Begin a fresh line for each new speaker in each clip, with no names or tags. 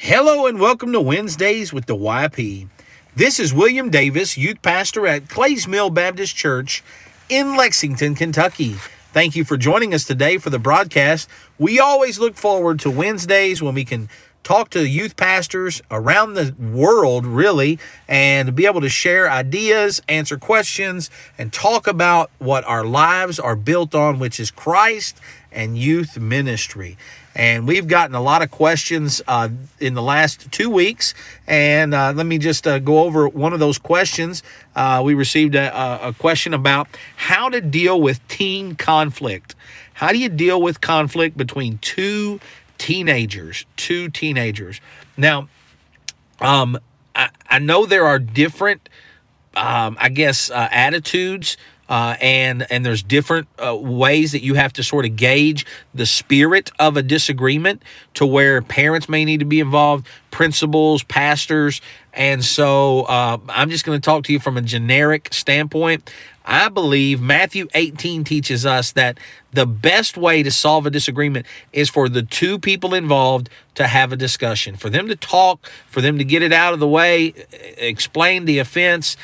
Hello and welcome to Wednesdays with the YP. This is William Davis, youth pastor at Clays Mill Baptist Church in Lexington, Kentucky. Thank you for joining us today for the broadcast. We always look forward to Wednesdays when we can talk to youth pastors around the world, really, and be able to share ideas, answer questions, and talk about what our lives are built on, which is Christ and youth ministry. And we've gotten a lot of questions in the last 2 weeks. And let me just go over one of those questions. We received a question about how to deal with teen conflict. How do you deal with conflict between two teenagers? Now, I know there are different, attitudes. And there's different ways that you have to sort of gauge the spirit of a disagreement to where parents may need to be involved, principals, pastors. And so I'm just going to talk to you from a generic standpoint. I believe Matthew 18 teaches us that the best way to solve a disagreement is for the two people involved to have a discussion, for them to talk, for them to get it out of the way, explain the offense,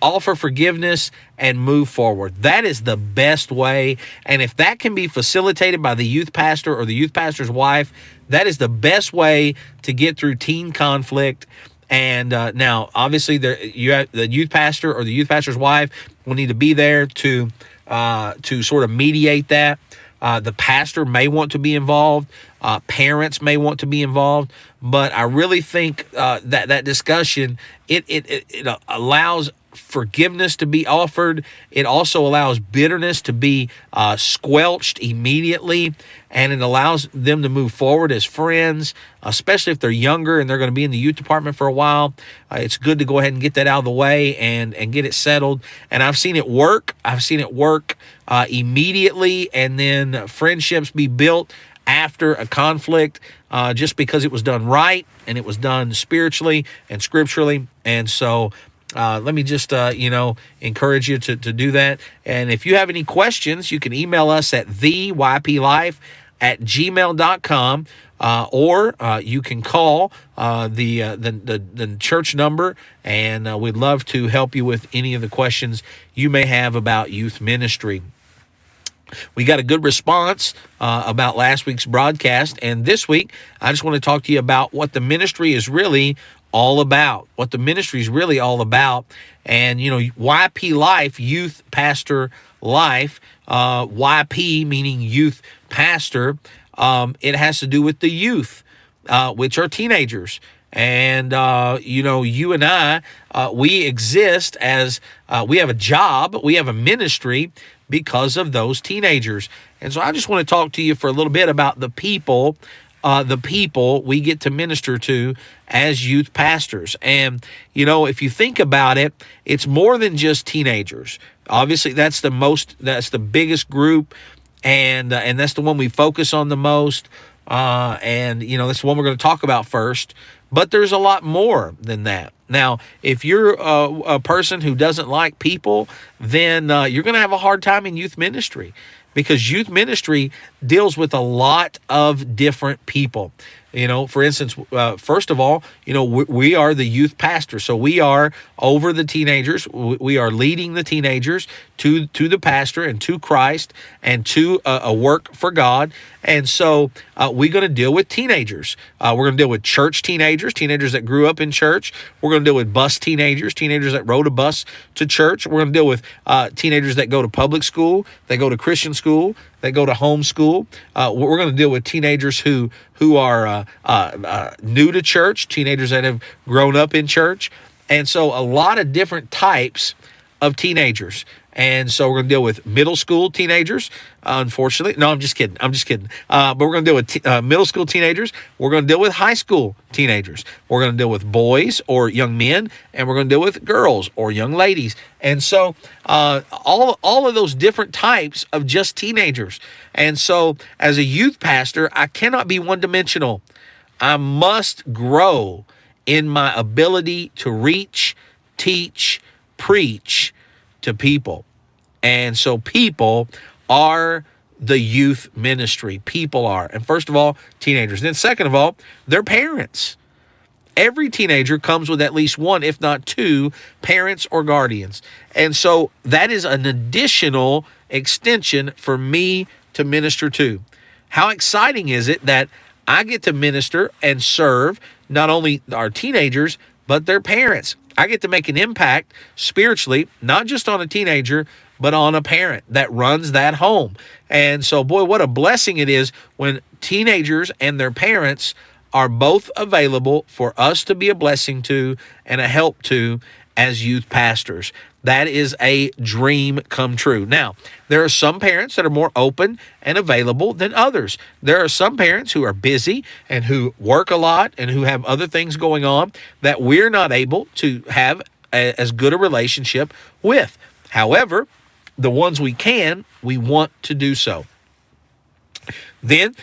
offer forgiveness, and move forward. That is the best way. And if that can be facilitated by the youth pastor or the youth pastor's wife, that is the best way to get through teen conflict. And now, obviously, the youth pastor or the youth pastor's wife will need to be there to sort of mediate that. The pastor may want to be involved. Parents may want to be involved. But I really think that discussion, it allows forgiveness to be offered. It also allows bitterness to be squelched immediately, and it allows them to move forward as friends, especially if they're younger and they're going to be in the youth department for a while. It's good to go ahead and get that out of the way and get it settled. And I've seen it work. Immediately, and then friendships be built after a conflict, just because it was done right and it was done spiritually and scripturally. And so let me just, encourage you to do that. And if you have any questions, you can email us at theyplife@gmail.com, or you can call the church number, and we'd love to help you with any of the questions you may have about youth ministry. We got a good response about last week's broadcast, and this week I just want to talk to you about what the ministry is really all about. And, YP Life, Youth Pastor Life, YP meaning youth pastor, it has to do with the youth, which are teenagers. And, you and I, we exist as, we have a job, we have a ministry because of those teenagers. And so I just want to talk to you for a little bit about the people we get to minister to as youth pastors. And, if you think about it, it's more than just teenagers. Obviously, that's the biggest group, and that's the one we focus on the most. And that's the one we're going to talk about first. But there's a lot more than that. Now, if you're a person who doesn't like people, then you're going to have a hard time in youth ministry, because youth ministry deals with a lot of different people. For instance, first of all, we are the youth pastor. So we are over the teenagers. We are leading the teenagers to the pastor and to Christ and to a work for God. And so we're going to deal with teenagers. We're going to deal with church teenagers that grew up in church. We're going to deal with bus teenagers that rode a bus to church. We're going to deal with teenagers that go to public school, they go to Christian school, they go to home school. We're going to deal with teenagers who are new to church, teenagers that have grown up in church. And so a lot of different types of teenagers. And so we're going to deal with middle school teenagers, unfortunately. No, I'm just kidding. But we're going to deal with middle school teenagers. We're going to deal with high school teenagers. We're going to deal with boys or young men, and we're going to deal with girls or young ladies. And so all of those different types of just teenagers. And so as a youth pastor, I cannot be one-dimensional. I must grow in my ability to reach, teach, preach to people. And so people are the youth ministry. People are. And first of all, teenagers. Then second of all, their parents. every teenager comes with at least one, if not two, parents or guardians. And so that is an additional extension for me to minister to. How exciting is it that I get to minister and serve not only our teenagers, but their parents? I get to make an impact spiritually, not just on a teenager, but on a parent that runs that home. And so, boy, what a blessing it is when teenagers and their parents are both available for us to be a blessing to and a help to as youth pastors. That is a dream come true. Now, there are some parents that are more open and available than others. There are some parents who are busy and who work a lot and who have other things going on that we're not able to have as good a relationship with. However, the ones we can, we want to do so. Then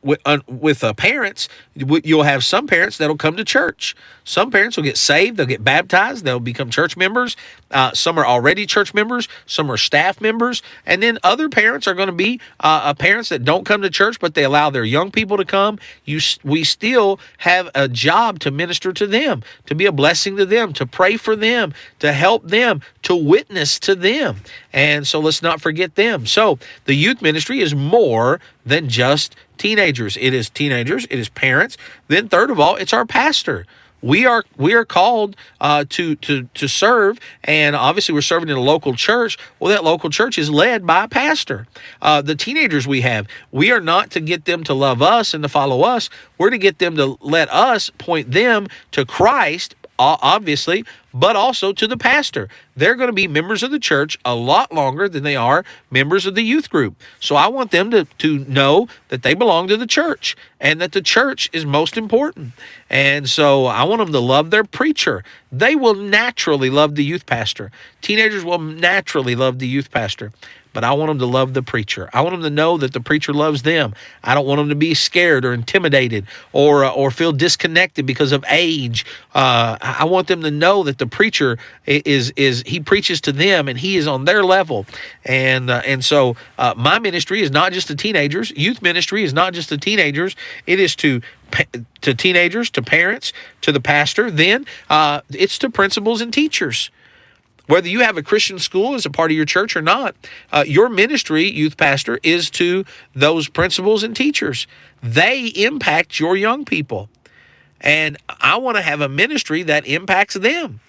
with parents, you'll have some parents that'll come to church. Some parents will get saved. They'll get baptized. They'll become church members. Some are already church members. Some are staff members. And then other parents are going to be parents that don't come to church, but they allow their young people to come. We still have a job to minister to them, to be a blessing to them, to pray for them, to help them, to witness to them. And so let's not forget them. So the youth ministry is more than just teenagers. It is teenagers, it is parents. Then third of all, it's our pastor. We are called to serve, and obviously we're serving in a local church. Well, that local church is led by a pastor. The teenagers we are not to get them to love us and to follow us. We're to get them to let us point them to Christ, obviously, but also to the pastor. They're going to be members of the church a lot longer than they are members of the youth group. So I want them to know that they belong to the church and that the church is most important. And so I want them to love their preacher. They will naturally love the youth pastor. Teenagers will naturally love the youth pastor. But I want them to love the preacher. I want them to know that the preacher loves them. I don't want them to be scared or intimidated or feel disconnected because of age. I want them to know that the preacher he preaches to them and he is on their level. And so my ministry is not just to teenagers. Youth ministry is not just to teenagers. It is to teenagers, to parents, to the pastor. Then it's to principals and teachers. Whether you have a Christian school as a part of your church or not, your ministry, youth pastor, is to those principals and teachers. They impact your young people. And I want to have a ministry that impacts them.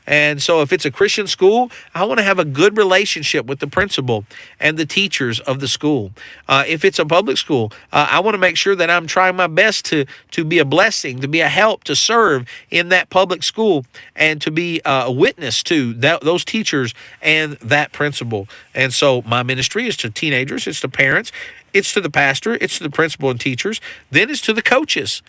And so if it's a Christian school, I want to have a good relationship with the principal and the teachers of the school. If it's a public school, I want to make sure that I'm trying my best to be a blessing, to be a help, to serve in that public school, and to be a witness to those teachers and that principal. And so my ministry is to teenagers, it's to parents, it's to the pastor, it's to the principal and teachers, then it's to the coaches.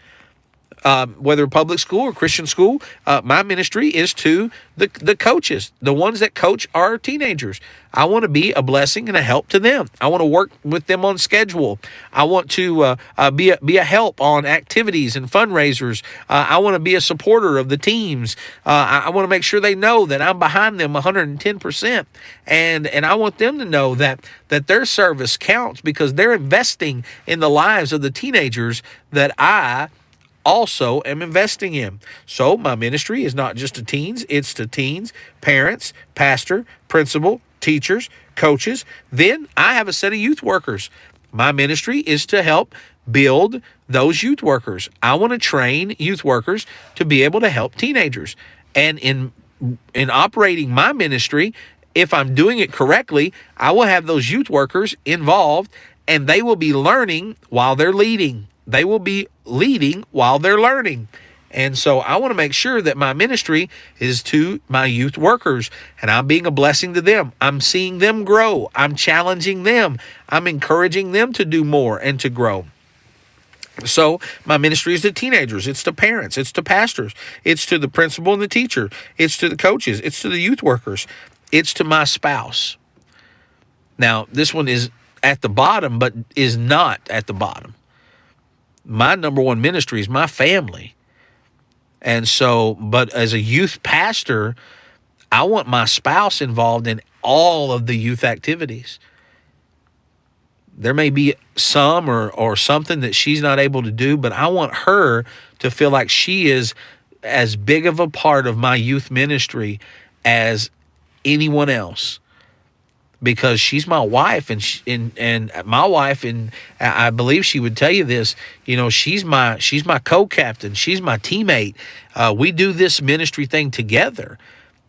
Whether public school or Christian school, my ministry is to the coaches, the ones that coach our teenagers. I want to be a blessing and a help to them. I want to work with them on schedule. I want to be a help on activities and fundraisers. I want to be a supporter of the teams. I want to make sure they know that I'm behind them 110%. And I want them to know that their service counts because they're investing in the lives of the teenagers that I also am investing in. So my ministry is not just to teens, it's to teens, parents, pastor, principal, teachers, coaches. Then I have a set of youth workers. My ministry is to help build those youth workers. I want to train youth workers to be able to help teenagers. And in operating my ministry, if I'm doing it correctly, I will have those youth workers involved and they will be learning while they're leading. They will be leading while they're learning. And so I want to make sure that my ministry is to my youth workers and I'm being a blessing to them. I'm seeing them grow. I'm challenging them. I'm encouraging them to do more and to grow. So my ministry is to teenagers. It's to parents. It's to pastors. It's to the principal and the teacher. It's to the coaches. It's to the youth workers. It's to my spouse. Now, this one is at the bottom, but is not at the bottom. My number one ministry is my family. And so, but as a youth pastor, I want my spouse involved in all of the youth activities. There may be some or something that she's not able to do, but I want her to feel like she is as big of a part of my youth ministry as anyone else, because she's my wife, and my wife, and I believe she would tell you this. She's my co-captain. She's my teammate. We do this ministry thing together,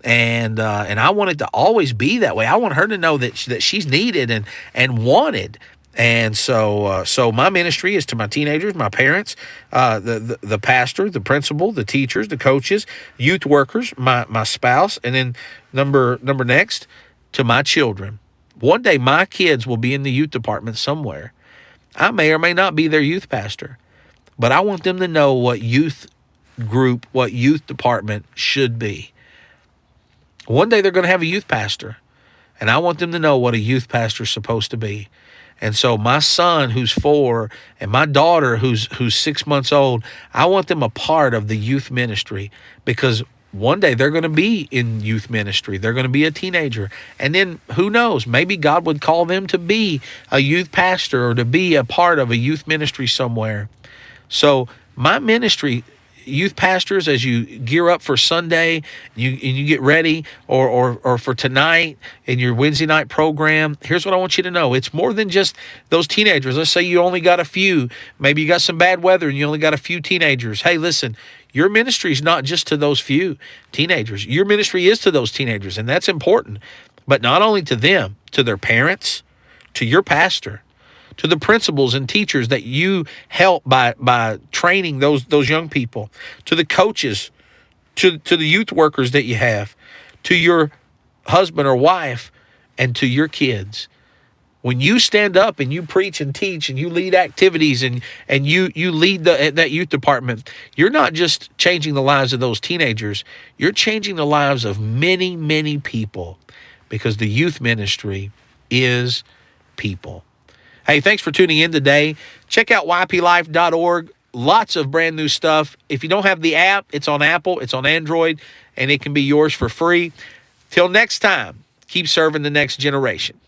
and I want it to always be that way. I want her to know that she's needed and wanted. And so my ministry is to my teenagers, my parents, the pastor, the principal, the teachers, the coaches, youth workers, my spouse, and then number next to my children. One day my kids will be in the youth department somewhere. I may or may not be their youth pastor, but I want them to know what youth group, what youth department should be. One day they're going to have a youth pastor, and I want them to know what a youth pastor is supposed to be. And so my son, who's 4, and my daughter, who's 6 months old, I want them a part of the youth ministry, because one day they're going to be in youth ministry. They're going to be a teenager. And then who knows, maybe God would call them to be a youth pastor or to be a part of a youth ministry somewhere. So my ministry, youth pastors, as you gear up for Sunday, you get ready, or for tonight in your Wednesday night program, here's what I want you to know. It's more than just those teenagers. Let's say you only got a few. Maybe you got some bad weather and you only got a few teenagers. Hey, listen, your ministry is not just to those few teenagers. Your ministry is to those teenagers, and that's important. But not only to them, to their parents, to your pastor, to the principals and teachers that you help by training those young people, to the coaches, to the youth workers that you have, to your husband or wife, and to your kids. When you stand up and you preach and teach and you lead activities and you lead that youth department, you're not just changing the lives of those teenagers, you're changing the lives of many, many people, because the youth ministry is people. Hey, thanks for tuning in today. Check out yplife.org. Lots of brand new stuff. If you don't have the app, it's on Apple, it's on Android, and it can be yours for free. Till next time, keep serving the next generation.